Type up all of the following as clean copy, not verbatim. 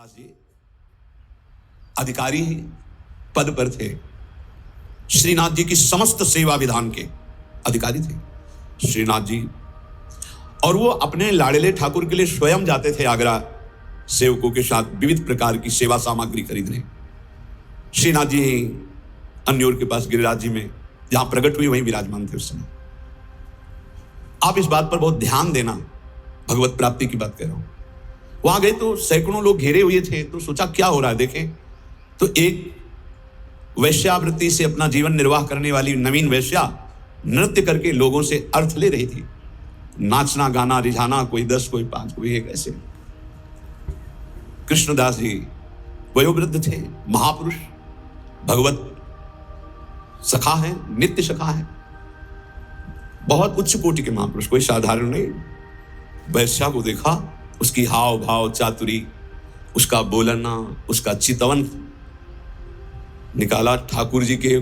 कृष्णदास जी अधिकारी पद पर थे। श्रीनाथ जी की समस्त सेवा विधान के अधिकारी थे श्रीनाथ जी, और वो अपने लाड़ले ठाकुर के लिए स्वयं जाते थे आगरा सेवकों के साथ विविध प्रकार की सेवा सामग्री खरीदने। श्रीनाथ जी अन्योर के पास गिरिराज जी में जहां प्रकट हुई वहीं विराजमान थे उस समय। आप इस बात पर बहुत ध्यान देना, भगवत प्राप्ति की बात कर रहा हूं। वहां गए तो सैकड़ों लोग घेरे हुए थे, तो सोचा क्या हो रहा है देखें। तो एक वैश्यावृत्ति से अपना जीवन निर्वाह करने वाली नवीन वैश्या नृत्य करके लोगों से अर्थ ले रही थी। नाचना गाना रिझाना, कोई 10 कोई 5 कोई 1 ऐसे। कृष्णदास जी वयोवृद्ध थे, महापुरुष, भगवत सखा है, नित्य सखा है, बहुत उच्च कोटि के महापुरुष, कोई साधारण नहीं। वैश्या को देखा, उसकी हाव भाव चातुरी, उसका बोलना, उसका चितवन, निकाला ठाकुर जी के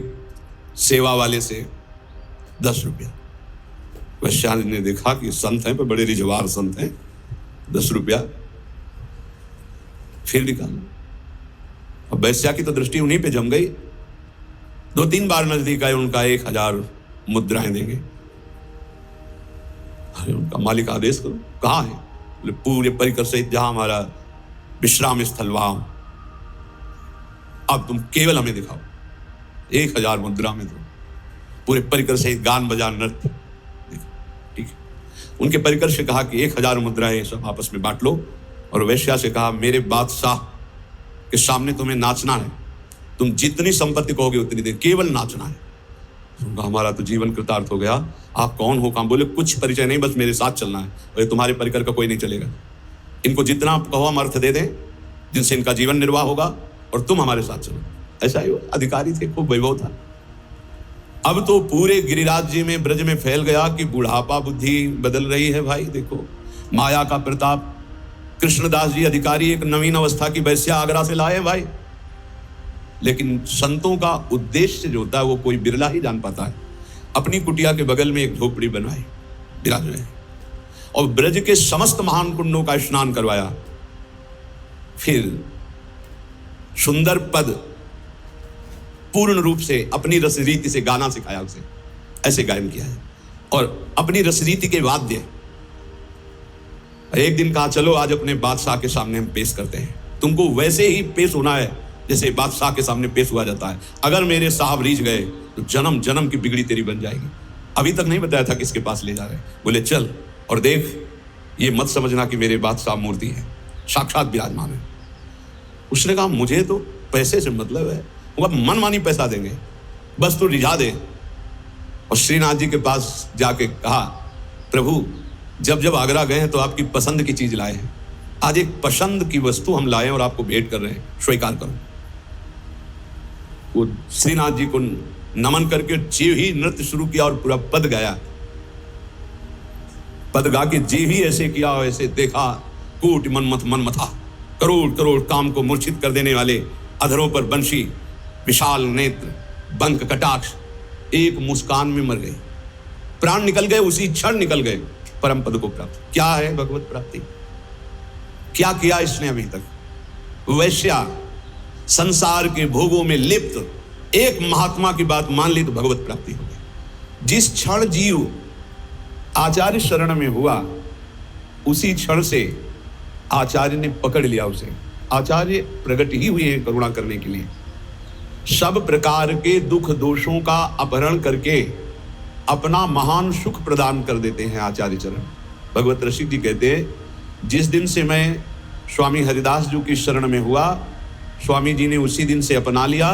सेवा वाले से 10 रुपया। वैश्या ने देखा कि संत हैं, पर बड़े रिजवार संत हैं, 10 रुपया फिर निकाला। अब वैश्या की तो दृष्टि उन्हीं पे जम गई। 2-3 बार नजदीक आए, उनका 1000 मुद्राएं देंगे। अरे उनका मालिक आदेश करो, कहाँ है? बोले पूरे परिकर सहित जहां हमारा विश्राम स्थल वहां, अब तुम केवल हमें दिखाओ। 1000 मुद्रा में दो, पूरे परिकर सहित गान बजान नृत्य। ठीक है, उनके परिकर से कहा कि 1000 मुद्राएं सब आपस में बांट लो, और वैश्या से कहा मेरे बादशाह के सामने तुम्हें नाचना है, तुम जितनी संपत्ति कहोगे उतनी दे, केवल नाचना है। हमारा तो जीवन कृतार्थ हो गया। आप कौन हो? काम बोले कुछ परिचय नहीं, बस मेरे साथ चलना है, और तुम्हारे परिकर का कोई नहीं चलेगा। इनको जितना आप कहो हम अर्थ दे दें, जिनसे इनका जीवन निर्वाह होगा, और तुम हमारे साथ चलो। ऐसा ही अधिकारी थे, खूब वैभव था। अब तो पूरे गिरिराज जी में, ब्रज में फैल गया कि बुढ़ापा बुद्धि बदल रही है। भाई देखो माया का प्रताप। कृष्णदास जी अधिकारी एक नवीन अवस्था की वैश्या आगरा से लाए भाई, लेकिन संतों का उद्देश्य जो होता है वो कोई बिरला ही जान पाता है। अपनी कुटिया के बगल में एक झोपड़ी बनवाई, विराज में, और ब्रज के समस्त महान कुंडों का स्नान करवाया। फिर सुंदर पद पूर्ण रूप से अपनी रसरीति से गाना सिखाया उसे, ऐसे गायन किया है, और अपनी रसरीति के वाद्य। एक दिन कहा चलो आज अपने बादशाह के सामने हम पेश करते हैं, तुमको वैसे ही पेश होना है जैसे बादशाह के सामने पेश हुआ जाता है। अगर मेरे साहब रीझ गए तो जन्म जन्म की बिगड़ी तेरी बन जाएगी। अभी तक नहीं बताया था किसके पास ले जा रहे। बोले चल और देख, ये मत समझना कि मेरे बादशाह मूर्ति है, साक्षात विराजमान है। उसने कहा मुझे तो पैसे से मतलब है, वो मनमानी पैसा देंगे, बस तो रिझा दे। और श्रीनाथ जी के पास जाके कहा प्रभु जब जब आगरा गए हैं तो आपकी पसंद की चीज लाए हैं, आज एक पसंद की वस्तु हम लाए और आपको भेंट कर रहे हैं, स्वीकार करो। वो श्रीनाथ जी को नमन करके जीव ही नृत्य शुरू किया और पूरा पद गाया। पद गा के जीव ही ऐसे किया, ऐसे देखा, कोटि मनमथ मन मथा, करोड़ करोड़ काम को मूर्छित कर देने वाले अधरों पर बंशी, विशाल नेत्र, बंक कटाक्ष, एक मुस्कान में मर गए, प्राण निकल गए, उसी क्षण निकल गए, परम पद को प्राप्त। क्या है भगवत प्राप्ति? क्या किया इसने अभी तक? वैश्या संसार के भोगों में लिप्त एक महात्मा की बात मान ली तो भगवत प्राप्ति हो गई। जिस क्षण जीव आचार्य शरण में हुआ, उसी क्षण से आचार्य ने पकड़ लिया उसे। आचार्य प्रकट ही हुए हैं करुणा करने के लिए। सब प्रकार के दुख दोषों का अपहरण करके अपना महान सुख प्रदान कर देते हैं आचार्य चरण। भगवत रसिक जी कहते हैं जिस दिन से मैं स्वामी हरिदास जी की शरण में हुआ, स्वामी जी ने उसी दिन से अपना लिया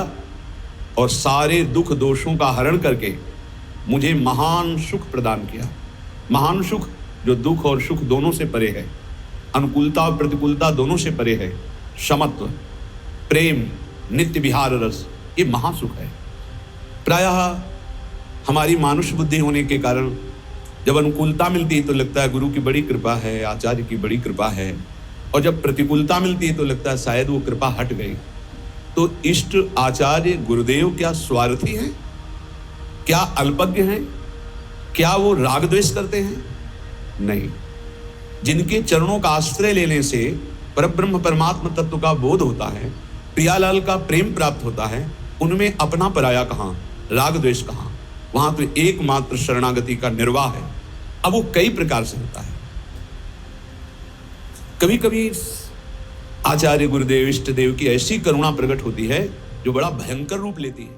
और सारे दुख दोषों का हरण करके मुझे महान सुख प्रदान किया। महान सुख जो दुख और सुख दोनों से परे है, अनुकूलता और प्रतिकूलता दोनों से परे है, समत्व, प्रेम, नित्य विहार रस, ये महासुख है। प्रायः हमारी मानुष बुद्धि होने के कारण जब अनुकूलता मिलती है तो लगता है गुरु की बड़ी कृपा है, आचार्य की बड़ी कृपा है, और जब प्रतिकूलता मिलती है तो लगता है शायद वो कृपा हट गई। तो इष्ट आचार्य गुरुदेव क्या स्वार्थी हैं? क्या अल्पज्ञ हैं? क्या वो राग द्वेष करते हैं? नहीं। जिनके चरणों का आश्रय लेने से परब्रह्म परमात्मा तत्व का बोध होता है, प्रियालाल का प्रेम प्राप्त होता है, उनमें अपना पराया कहाँ, राग द्वेष कहाँ, वहां तो एकमात्र शरणागति का निर्वाह है। अब वो कई प्रकार से होता है। कभी कभी आचार्य गुरुदेव इष्ट देव की ऐसी करुणा प्रकट होती है जो बड़ा भयंकर रूप लेती है।